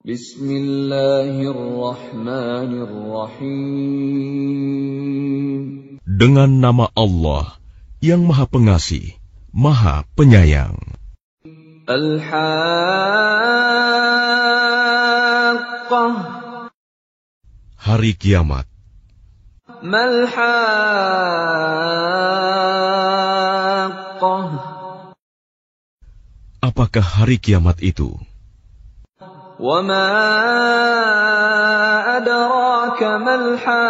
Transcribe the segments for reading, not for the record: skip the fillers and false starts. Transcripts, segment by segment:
Bismillahirrahmanirrahim. Dengan nama Allah yang Maha Pengasih, Maha Penyayang. Al-Haqqah. Hari Kiamat. Mal-Haqqah. Apakah hari kiamat itu? Wa ma adraka mal-Haqqah.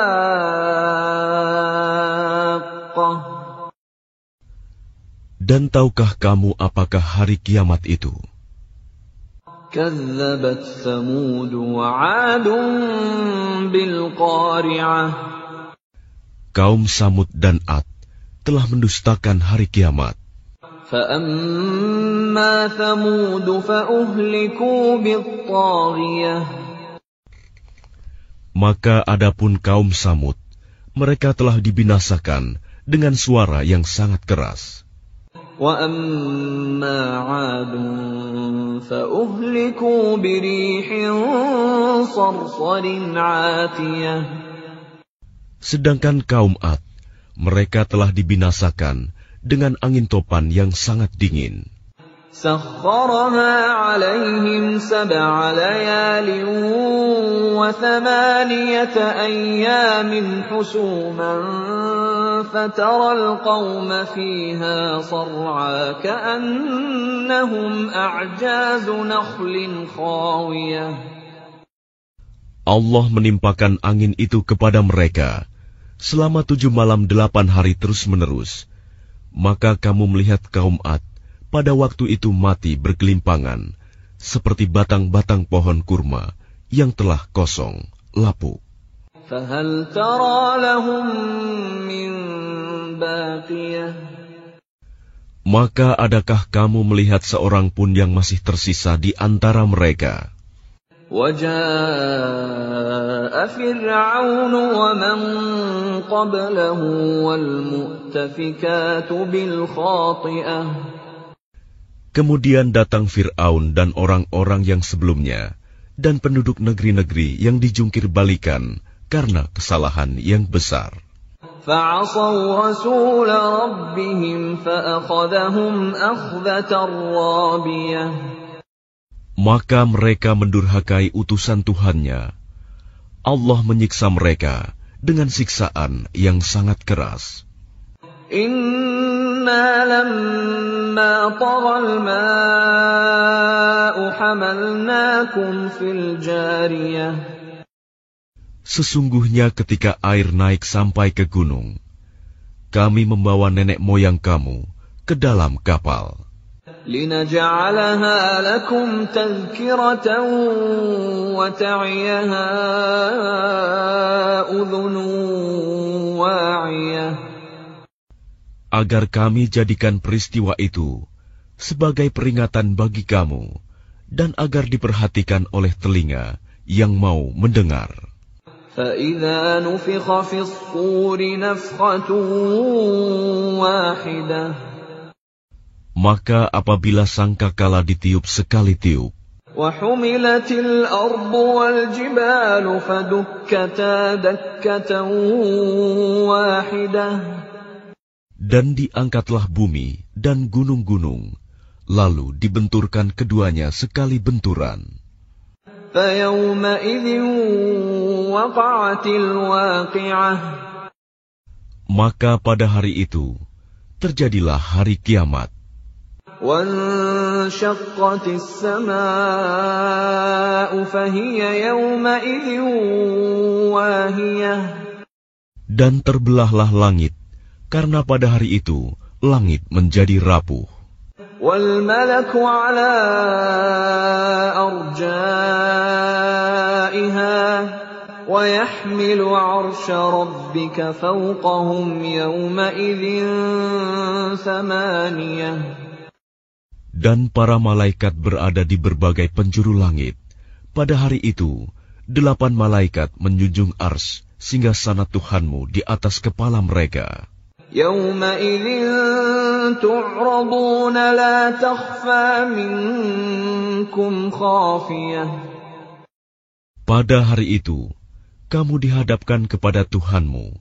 Dan tahukah kamu apakah hari kiamat itu? Kazzabat Thamud wa 'Adun bil Qari'ah. Kaum Samud dan Ad telah mendustakan hari kiamat. فَأَمَّا ثَمُودُ فَأُهْلِكُوا بِالطَّاغِيَةِ. Maka adapun kaum Samud, mereka telah dibinasakan dengan suara yang sangat keras. وَأَمَّا عَادٌ فَأُهْلِكُوا بِرِيحٍ صَرْصَرٍ عَاتِيَةٍ. Sedangkan kaum Ad, mereka telah dibinasakan dengan angin topan yang sangat dingin. سَخَّرَهَا عَلَيْهِمْ 7 لَيَالٍ و8 أَيَّامٍ حُسُومًا فَتَرَى الْقَوْمَ فِيهَا صَرْعَىٰ كَأَنَّهُمْ أَعْجَازُ نَخْلٍ خَاوِيَةٍ. Allah menimpakan angin itu kepada mereka selama 7 malam 8 hari terus-menerus. Maka kamu melihat kaum Ad pada waktu itu mati bergelimpangan, seperti batang-batang pohon kurma yang telah kosong, lapuk. فَهَلْ تَرَى لَهُم مِّن بَاقِيَةٍ. Maka adakah kamu melihat seorang pun yang masih tersisa di antara mereka? وَجَاءَ فِرْعَوْنُ وَمَن قَبْلَهُ وَالْمُؤْتَفِكَاتُ بِالْخَاطِئَةِ. Kemudian datang Fir'aun dan orang-orang yang sebelumnya, dan penduduk negeri-negeri yang dijungkir balikan karena kesalahan yang besar. فَعَصَوْا رَسُولَ رَبِّهِمْ فَأَخَذَهُمْ أَخْذَةً رَّابِيَةً. Maka mereka mendurhakai utusan Tuhannya. Allah menyiksa mereka dengan siksaan yang sangat keras. Inna lamma taghal ma'u hamalnakum fil jariyah. Sesungguhnya ketika air naik sampai ke gunung, kami membawa nenek moyang kamu ke dalam kapal. لِنَجْعَلَهَا لَكُمْ تَذْكِرَةً وَتَعِيَهَا أُذُنٌ وَاعِيَةٌ. Agar kami jadikan peristiwa itu sebagai peringatan bagi kamu, dan agar diperhatikan oleh telinga yang mau mendengar. فَإِذَا نُفِخَ فِي الصُّورِ نَفْخَةٌ وَاحِدَةٌ. Maka apabila sangkakala ditiup sekali tiup, وَحُمِلَتِ الْأَرْضُ وَالْجِبَالُ فَدُكَّتَا دَكَّةً وَاحِدَةً. dan diangkatlah bumi dan gunung-gunung, lalu dibenturkan keduanya sekali benturan. فَيَوْمَئِذٍ وَقَعَتِ الْوَاقِعَةُ. Maka pada hari itu terjadilah hari kiamat. وَانشَقَّتِ السَّمَاءُ فَهِيَ يَوْمَئِذٍ وَاهِيَةٌ. Dan terbelahlah langit, karena pada hari itu langit menjadi rapuh. وَالْمَلَكُ عَلَىٰ أَرْجَائِهَا وَيَحْمِلُ عَرْشَ رَبِّكَ فَوْقَهُمْ يَوْمَئِذٍ ثَمَانِيَةٌ. Dan para malaikat berada di berbagai penjuru langit. Pada hari itu, 8 malaikat menjunjung ars singgasana Tuhanmu di atas kepala mereka. يَوْمَئِذٍ تُعْرَضُونَ لَا تَخْفَىٰ مِنكُمْ خَافِيَةٌ. Pada hari itu, kamu dihadapkan kepada Tuhanmu.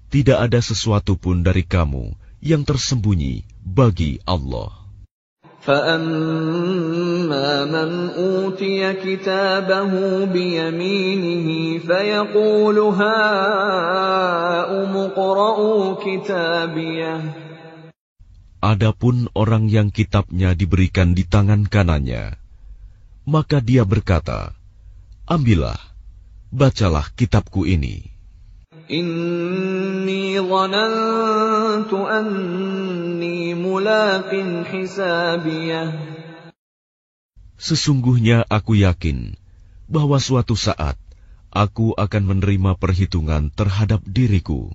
Tidak ada sesuatu pun dari kamu yang tersembunyi bagi Allah. فَأَمَّا مَنْ أُوتِيَ كِتَابَهُ بِيَمِينِهِ فَيَقُولُ هَاؤُمُ اقْرَءُوا كِتَابِيَهْ. Adapun orang yang kitabnya diberikan di tangan kanannya, maka dia berkata, ambillah, bacalah kitabku ini. Inni dhanantu anni mulaqin hisabiyah. Sesungguhnya aku yakin bahwa suatu saat aku akan menerima perhitungan terhadap diriku.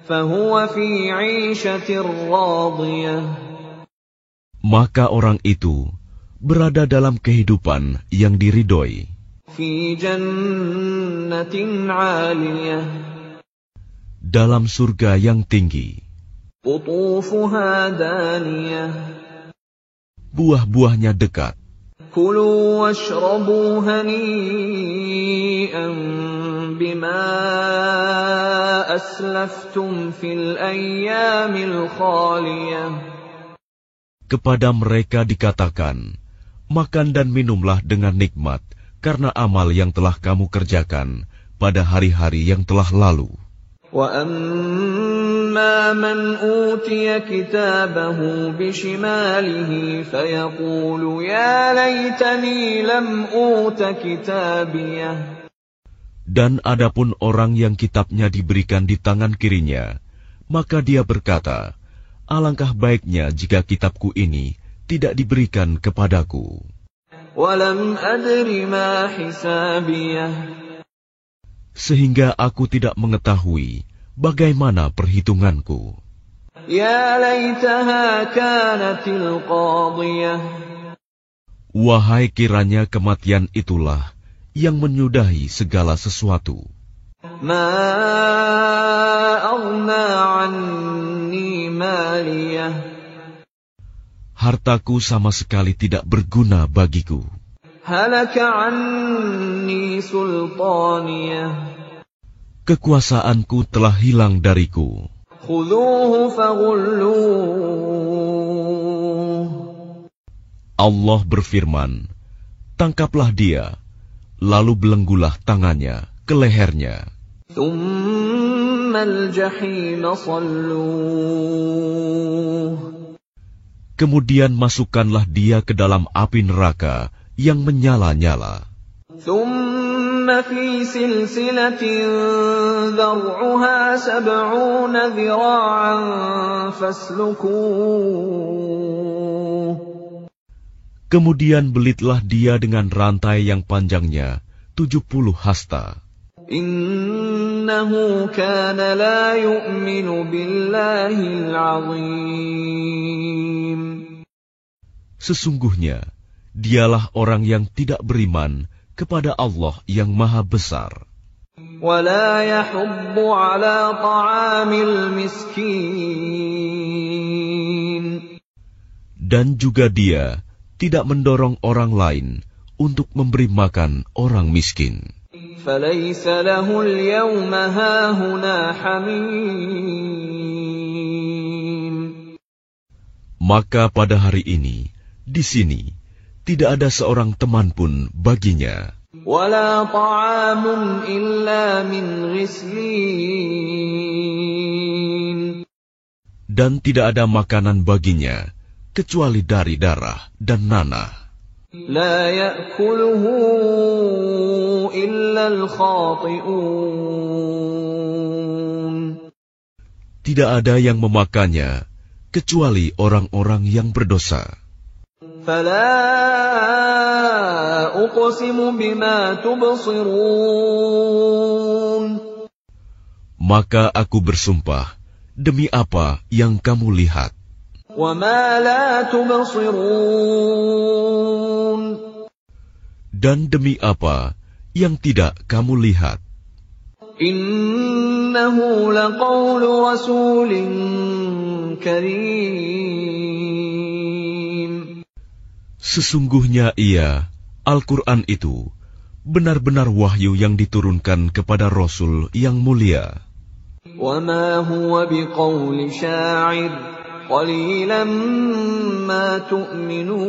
Fahuwa fi 'ishatir radiyah. Maka orang itu berada dalam kehidupan yang diridhoi. Fi jannatin 'aliyah. Dalam surga yang tinggi. Qutufuha daniyah. Buah-buahnya dekat. Kulu washrabu hani'an bima aslaftum fil ayyamil khaliyah. Kepada mereka dikatakan, makan dan minumlah dengan nikmat karena amal yang telah kamu kerjakan pada hari-hari yang telah lalu. Wa amma man utiya kitabahu bishimalihi fayaqulu ya laitani lam uta kitabiyah. Dan adapun orang yang kitabnya diberikan di tangan kirinya, maka dia berkata, alangkah baiknya jika kitabku ini tidak diberikan kepadaku. Walam adri ma hisabiyah. Sehingga aku tidak mengetahui bagaimana perhitunganku. Ya laitaha kanatil qadiyah. Wahai kiranya kematian itulah yang menyudahi segala sesuatu. Ma aghna anni maliyah. Hartaku sama sekali tidak berguna bagiku. Halaka anni sultaniyah. Kekuasaanku telah hilang dariku. Khudhuhu faghulluh. Allah berfirman, tangkaplah dia, lalu belenggulah tangannya ke lehernya. Thummal jahima salluh. Kemudian masukkanlah dia ke dalam api neraka yang menyala-nyala. Thumma fi silsilatin dhar'uha 70 dhira'an faslukuh. Kemudian belitlah dia dengan rantai yang panjangnya 70 hasta. Innahu kana la yu'minu billahil 'azim. Sesungguhnya, dialah orang yang tidak beriman kepada Allah yang Maha Besar. Wa la yahuddu 'ala ta'amil miskin. Dan juga dia tidak mendorong orang lain untuk memberi makan orang miskin. Falaysa lahu al-yawma hahuna hamim. Maka pada hari ini, di sini, tidak ada seorang teman pun baginya. Wala ta'amun illa min ghislin. Dan tidak ada makanan baginya, kecuali dari darah dan nanah. La ya'kuluhu illa al-khati'un. Tidak ada yang memakannya, kecuali orang-orang yang berdosa. Fala uqsimu bima tubsirun. Maka aku bersumpah, demi apa yang kamu lihat. Wa ma la tubsirun. Dan demi apa yang tidak kamu lihat. Innahu laqawlu rasulin karim. Sesungguhnya ia, Al-Quran itu, benar-benar wahyu yang diturunkan kepada Rasul yang mulia. وَمَا هُوَ بِقَوْلِ شَاعِرٍ قَلِيلًا مَا تُؤْمِنُونَ.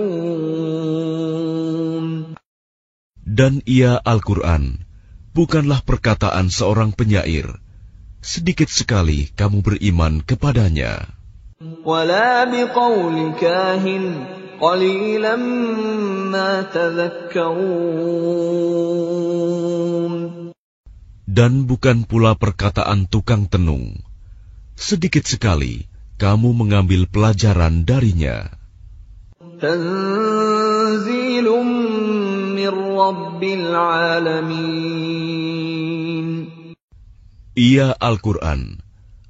Dan ia Al-Quran bukanlah perkataan seorang penyair, sedikit sekali kamu beriman kepadanya. وَلَا بِقَوْلِ كَاهِنٍ قَلِيلًا مَا تَذَكَّرُونَ. Dan bukan pula perkataan tukang tenung, sedikit sekali kamu mengambil pelajaran darinya. Tanzilum min Rabbil Alamin. Ia Al-Quran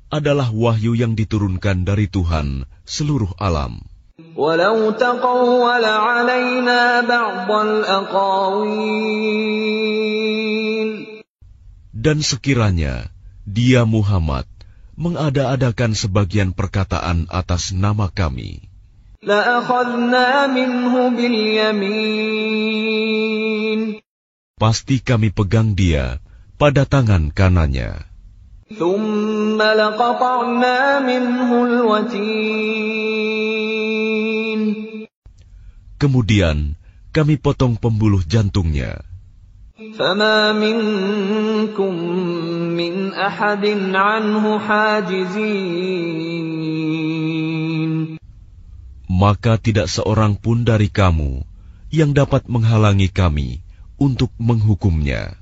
adalah wahyu yang diturunkan dari Tuhan seluruh alam. Walau taqawwala 'alaina ba'dal aqawil. Dan sekiranya dia Muhammad mengada-adakan sebagian perkataan atas nama kami, la'akhadna minhu bil yamin. Pasti kami pegang dia pada tangan kanannya. Thumma laqata'na minhu al-watin. Kemudian kami potong pembuluh jantungnya. Fama minkum min ahadin anhu hajizin. Maka tidak seorang pun dari kamu yang dapat menghalangi kami untuk menghukumnya.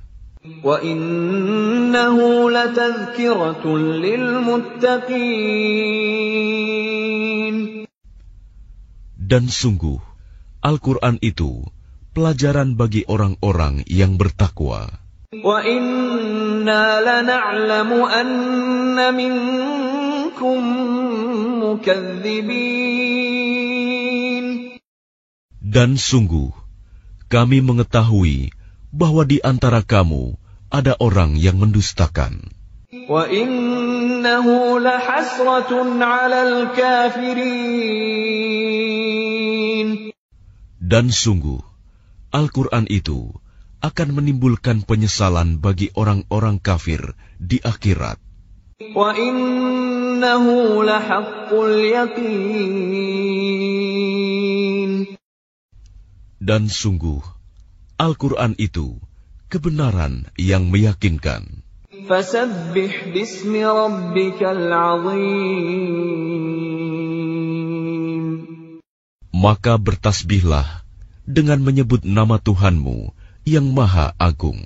Wa innahu latadhkiratun lil muttaqin. Dan sungguh Al-Quran itu pelajaran bagi orang-orang yang bertakwa. Wa inna lana'lamu anna minkum mukadzibin. Dan sungguh kami mengetahui bahwa di antara kamu ada orang yang mendustakan. Wa innahu lahasratun 'alal kafirin. Dan sungguh Al-Quran itu akan menimbulkan penyesalan bagi orang-orang kafir di akhirat. Wa innahu lahaqqul yaqin. Dan sungguh Al-Quran itu kebenaran yang meyakinkan. Fasabbih bismi rabbikal 'azim. Maka bertasbihlah dengan menyebut nama Tuhanmu yang Maha Agung.